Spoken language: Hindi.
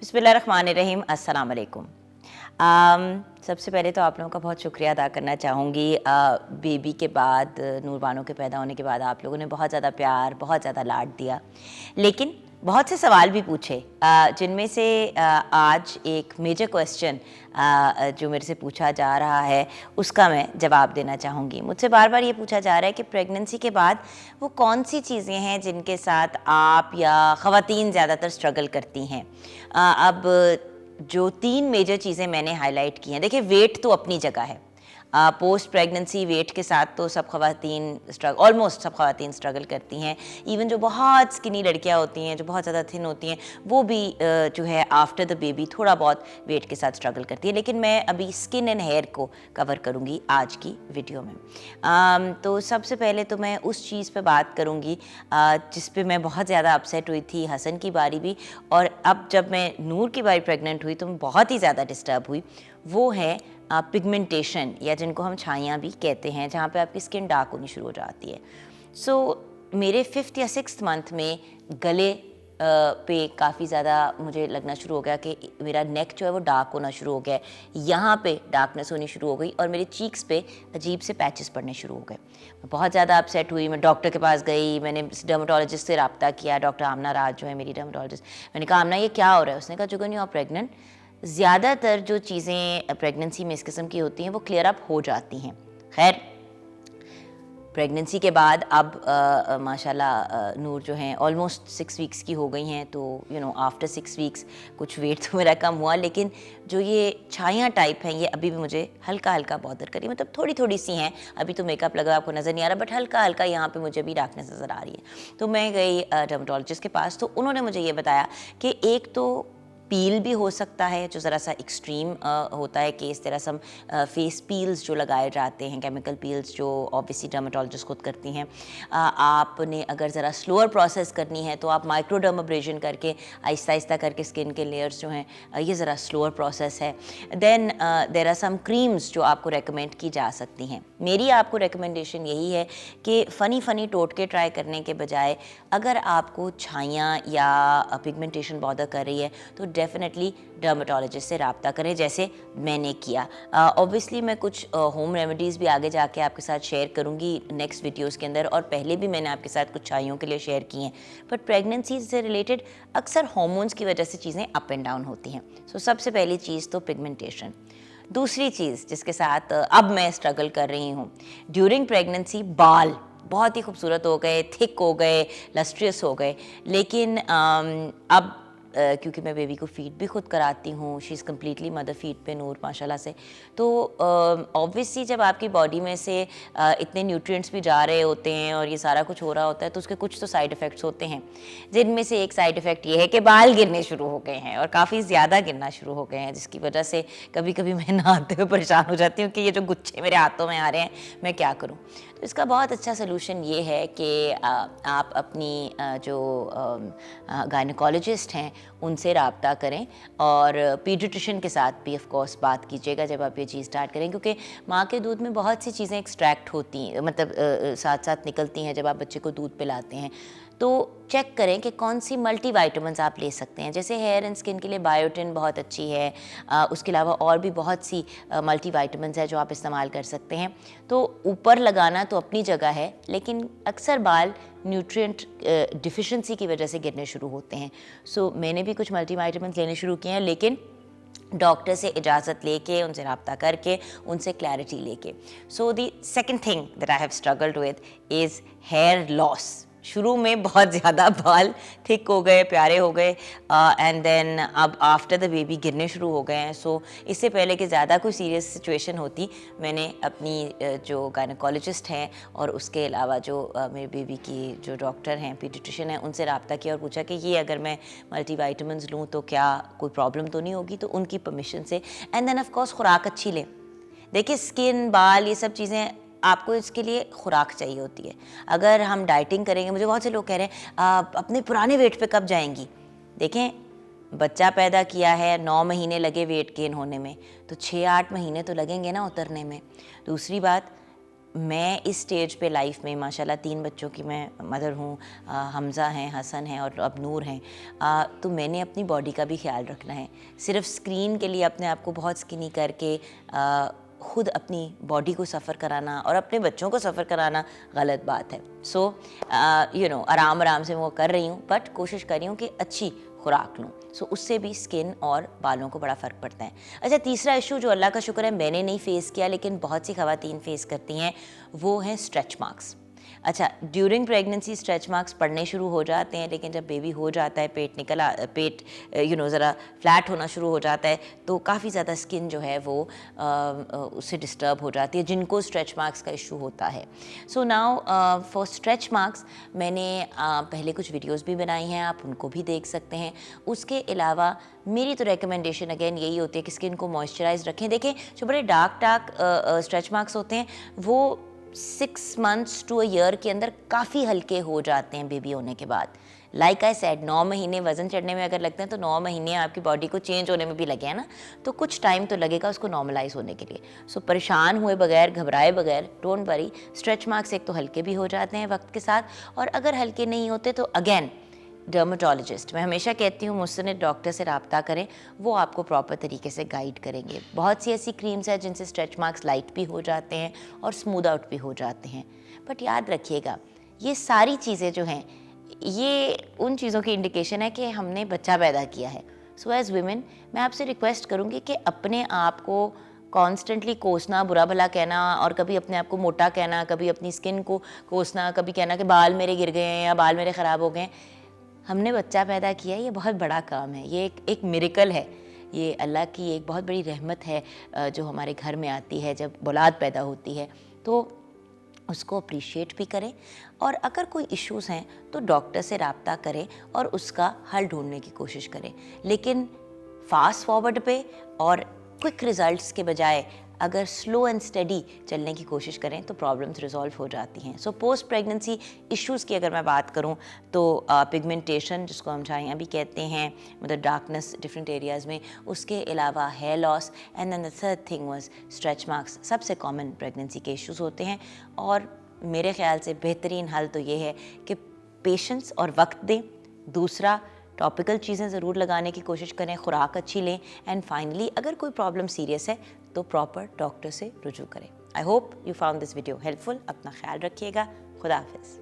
बिस्मिल्लाहिर्रहमानिर्रहीम, अस्सलाम वालेकुम। सबसे पहले तो आप लोगों का बहुत शुक्रिया अदा करना चाहूँगी। बेबी के बाद, नूरबानो के पैदा होने के बाद आप लोगों ने बहुत ज़्यादा प्यार, बहुत ज़्यादा लाड दिया, लेकिन बहुत से सवाल भी पूछे, जिनमें से आज एक मेजर क्वेश्चन जो मेरे से पूछा जा रहा है उसका मैं जवाब देना चाहूँगी। मुझसे बार बार ये पूछा जा रहा है कि प्रेगनेंसी के बाद वो कौन सी चीज़ें हैं जिनके साथ आप या ख़वातीन ज़्यादातर स्ट्रगल करती हैं। अब जो 3 मेजर चीज़ें मैंने हाईलाइट की हैं, देखिए वेट तो अपनी जगह है। पोस्ट प्रेगनेंसी वेट के साथ तो सब ख़वातीन ऑलमोस्ट सब ख़वातीन स्ट्रगल करती हैं। इवन जो बहुत स्किनी लड़कियां होती हैं, जो बहुत ज़्यादा थिन होती हैं, वो भी जो है आफ्टर द बेबी थोड़ा बहुत वेट के साथ स्ट्रगल करती है। लेकिन मैं अभी स्किन एंड हेयर को कवर करूँगी आज की वीडियो में। तो सबसे पहले तो मैं उस चीज़ पे बात करूँगी जिस पे मैं बहुत ज़्यादा अपसेट हुई थी। हसन की बारी भी, और अब जब मैं नूर की बारी प्रेग्नेंट हुई तो मैं बहुत ही ज़्यादा डिस्टर्ब हुई। वो है पिगमेंटेशन, या जिनको हम छाइयाँ भी कहते हैं, जहाँ पे आपकी स्किन डार्क होनी शुरू हो जाती है। मेरे 5th या 6th मंथ में गले पे काफ़ी ज़्यादा मुझे लगना शुरू हो गया कि मेरा नेक जो है वो डार्क होना शुरू हो गया है। यहाँ पे डार्कनेस होनी शुरू हो गई और मेरे चीक्स पे अजीब से पैचेस पड़ने शुरू हो गए। मैं बहुत ज़्यादा अपसेट हुई। मैं डॉक्टर के पास गई, मैंने डर्मेटोलॉजिस्ट से रब्ता किया, डॉक्टर आमना राज जो है मेरी डर्मेटोलॉजिस्ट। मैंने कहा आमना ये क्या हो रहा है? उसने कहा जुगन यू आर प्रेग्नेंट। ज़्यादातर जो चीज़ें प्रेगनेंसी में इस किस्म की होती हैं वो क्लियर अप हो जाती हैं। खैर, प्रेगनेंसी के बाद अब माशाल्लाह नूर जो हैं ऑलमोस्ट 6 वीक्स की हो गई हैं, तो आफ्टर 6 वीक्स कुछ वेट तो मेरा कम हुआ, लेकिन जो ये छाइयाँ टाइप हैं ये अभी भी मुझे हल्का हल्का बॉदर करी। मतलब थोड़ी थोड़ी सी हैं, अभी तो मेकअप लगा आपको नज़र नहीं आ रहा, बट हल्का हल्का यहाँ पे मुझे भी डार्कनेस नज़र आ रही है। तो मैं गई डर्मेटोलॉजिस्ट के पास, तो उन्होंने मुझे ये बताया कि एक तो पील भी हो सकता है जो ज़रा सा एक्सट्रीम होता है केस। तेरा सम फेस पील्स जो लगाए जाते हैं, केमिकल पील्स, जो ऑब्वियसली डर्मेटोलॉजिस्ट खुद करती हैं। आपने अगर ज़रा स्लोअर प्रोसेस करनी है तो आप माइक्रोडर्माब्रेशन करके आहिस्ता आहिस्ता करके स्किन के लेयर्स जो हैं ये ज़रा स्लोअर प्रोसेस है। Then there are some creams जो आपको रेकमेंड की जा सकती हैं। मेरी आपको रिकमेंडेशन यही है कि फ़नी टोटके ट्राई करने के बजाय अगर आपको छाइयाँ या पिगमेंटेशन बॉदर कर रही है तो डेफिनेटली डर्मेटोलॉजिस्ट से रब्ता करें, जैसे मैंने किया। ऑब्वियसली मैं कुछ होम रेमेडीज़ भी आगे जाके आपके साथ शेयर करूंगी नेक्स्ट वीडियोस के अंदर, और पहले भी मैंने आपके साथ कुछ छाइयों के लिए शेयर की हैं। बट प्रेगनेंसी से रिलेटेड अक्सर हार्मोन्स की वजह से चीज़ें अप एंड डाउन होती हैं। सबसे पहली चीज़ तो पिगमेंटेशन। दूसरी चीज़ जिसके साथ अब मैं स्ट्रगल कर रही हूँ ड्यूरिंग प्रेगनेंसी, बाल बहुत ही खूबसूरत हो गए, थिक हो गए, लस्ट्रियस हो गए, लेकिन अब क्योंकि मैं बेबी को फीड भी खुद कराती हूँ, she is completely mother feed पे नूर माशाल्लाह से, तो ऑब्वियसली जब आपकी बॉडी में से इतने न्यूट्रिएंट्स भी जा रहे होते हैं और ये सारा कुछ हो रहा होता है तो उसके कुछ तो साइड इफ़ेक्ट्स होते हैं, जिनमें से एक साइड इफ़ेक्ट ये है कि बाल गिरने शुरू हो गए हैं, और काफ़ी ज़्यादा गिरना शुरू हो गए हैं, जिसकी वजह से कभी कभी मैं नहाते हुए परेशान हो जाती हूँ कि ये जो गुच्छे मेरे हाथों में आ रहे हैं मैं क्या करूँ। तो इसका बहुत अच्छा सलूशन ये है कि आप अपनी जो गायनेकोलॉजिस्ट हैं उनसे रब्ता करें, और पीडियाट्रिशियन के साथ भी ऑफ कोर्स बात कीजिएगा जब आप ये चीज़ स्टार्ट करें, क्योंकि माँ के दूध में बहुत सी चीज़ें एक्सट्रैक्ट होती हैं, मतलब साथ साथ निकलती हैं जब आप बच्चे को दूध पिलाते हैं। तो चेक करें कि कौन सी मल्टी वाइटामिन्स आप ले सकते हैं। जैसे हेयर एंड स्किन के लिए बायोटिन बहुत अच्छी है, उसके अलावा और भी बहुत सी मल्टी वाइटामिन्स है जो आप इस्तेमाल कर सकते हैं। तो ऊपर लगाना तो अपनी जगह है, लेकिन अक्सर बाल न्यूट्रिएंट डिफिशिएंसी की वजह से गिरने शुरू होते हैं। मैंने भी कुछ मल्टी वाइटामिन्स लेने शुरू किए हैं, लेकिन डॉक्टर से इजाज़त लेके, उनसे रब्ता करके, उनसे क्लैरिटी लेके। The second thing that I have struggled with is here loss. शुरू में बहुत ज़्यादा बाल थिक हो गए, प्यारे हो गए, एंड देन अब आफ्टर द बेबी गिरने शुरू हो गए हैं। इससे पहले कि ज़्यादा कोई सीरियस सिचुएशन होती, मैंने अपनी जो गायनेकोलॉजिस्ट हैं और उसके अलावा जो मेरे बेबी की जो डॉक्टर हैं, पीडियाट्रिशियन हैं, उनसे रब्ता किया और पूछा कि ये अगर मैं मल्टी वाइटामिन्स लूँ तो क्या कोई प्रॉब्लम तो नहीं होगी। तो उनकी परमिशन से, एंड देन ऑफ कोर्स खुराक अच्छी लें। देखिए स्किन, बाल, ये सब चीज़ें आपको इसके लिए खुराक चाहिए होती है। अगर हम डाइटिंग करेंगे, मुझे बहुत से लोग कह रहे हैं आप अपने पुराने वेट पे कब जाएंगी। देखें, बच्चा पैदा किया है, 9 महीने लगे वेट गेन होने में, तो 6-8 महीने तो लगेंगे ना उतरने में। दूसरी बात, मैं इस स्टेज पे लाइफ में माशाल्लाह 3 बच्चों की मैं मदर हूँ, हमज़ा हैं, हसन हैं और अब नूर हैं। तो मैंने अपनी बॉडी का भी ख्याल रखना है। सिर्फ स्क्रीन के लिए अपने आप को बहुत स्किनी करके ख़ुद अपनी बॉडी को सफ़र कराना और अपने बच्चों को सफ़र कराना गलत बात है। सो आराम आराम से वो कर रही हूँ, बट कोशिश कर रही हूँ कि अच्छी खुराक लूँ। सो उससे भी स्किन और बालों को बड़ा फ़र्क पड़ता है। अच्छा, तीसरा इशू जो अल्लाह का शुक्र है मैंने नहीं फ़ेस किया लेकिन बहुत सी ख़वातीन फ़ेस करती हैं, वो हैं स्ट्रेच मार्क्स। अच्छा, ड्यूरिंग प्रेगनेंसी स्ट्रेच मार्क्स पड़ने शुरू हो जाते हैं, लेकिन जब बेबी हो जाता है, पेट ज़रा फ्लैट होना शुरू हो जाता है, तो काफ़ी ज़्यादा स्किन जो है वो उससे डिस्टर्ब हो जाती है, जिनको स्ट्रेच मार्क्स का इशू होता है। So now for stretch marks मैंने पहले कुछ वीडियोज़ भी बनाई हैं, आप उनको भी देख सकते हैं। उसके अलावा मेरी तो रिकमेंडेशन अगेन यही होती है कि स्किन को मॉइस्चराइज रखें। देखें, जो बड़े डार्क स्ट्रेच मार्क्स होते हैं वो 6 मंथ्स टू अ ईयर के अंदर काफ़ी हल्के हो जाते हैं बेबी होने के बाद। लाइक आई सेड, 9 महीने वज़न चढ़ने में अगर लगते हैं तो 9 महीने आपकी बॉडी को चेंज होने में भी लगे हैं ना, तो कुछ टाइम तो लगेगा उसको नॉर्मलाइज होने के लिए। सो परेशान हुए बगैर, घबराए बगैर, डोंट वरी, स्ट्रेच मार्क्स एक तो हल्के भी हो जाते हैं वक्त के साथ, और अगर हल्के नहीं होते तो अगेन डर्माटोलॉजिस्ट, मैं हमेशा कहती हूँ मुस्तनिद डॉक्टर से रब्ता करें, वो आपको प्रॉपर तरीके से गाइड करेंगे। बहुत सी ऐसी क्रीम्स हैं जिनसे स्ट्रेच मार्क्स लाइट भी हो जाते हैं और स्मूद आउट भी हो जाते हैं, बट याद रखिएगा ये सारी चीज़ें जो हैं ये उन चीज़ों की इंडिकेशन है कि हमने बच्चा पैदा किया है। सो एज़ वीमेन मैं आपसे रिक्वेस्ट करूँगी कि अपने आप को कॉन्स्टेंटली कोसना, बुरा भला कहना और कभी अपने आप को मोटा कहना, कभी अपनी स्किन को कोसना, कभी कहना कि बाल मेरे गिर गए हैं या बाल मेरे ख़राब हो गए हैं, हमने बच्चा पैदा किया, ये बहुत बड़ा काम है, ये एक मिरेकल है, ये अल्लाह की एक बहुत बड़ी रहमत है जो हमारे घर में आती है जब औलाद पैदा होती है। तो उसको अप्रिशिएट भी करें, और अगर कोई इश्यूज़ हैं तो डॉक्टर से रब्ता करें और उसका हल ढूंढने की कोशिश करें। लेकिन फास्ट फॉरवर्ड पे और क्विक रिज़ल्ट्स के बजाय अगर स्लो एंड स्टडी चलने की कोशिश करें तो प्रॉब्लम्स रिजॉल्व हो जाती हैं। सो पोस्ट प्रेगनेंसी इश्यूज़ की अगर मैं बात करूं तो पिगमेंटेशन, जिसको हम छाइयाँ भी कहते हैं, मतलब डार्कनेस डिफरेंट एरियाज़ में, उसके अलावा hair loss, and then the third thing was stretch marks, सबसे कॉमन प्रेगनेंसी के इश्यूज़ होते हैं। और मेरे ख्याल से बेहतरीन हल तो ये है कि पेशेंस और वक्त दें। दूसरा, टॉपिकल चीज़ें ज़रूर लगाने की कोशिश करें, खुराक अच्छी लें, एंड फाइनली अगर कोई प्रॉब्लम सीरियस है तो प्रॉपर डॉक्टर से रुजू करें। I hope you found this video helpful. अपना ख्याल रखिएगा। खुदा हाफिज़।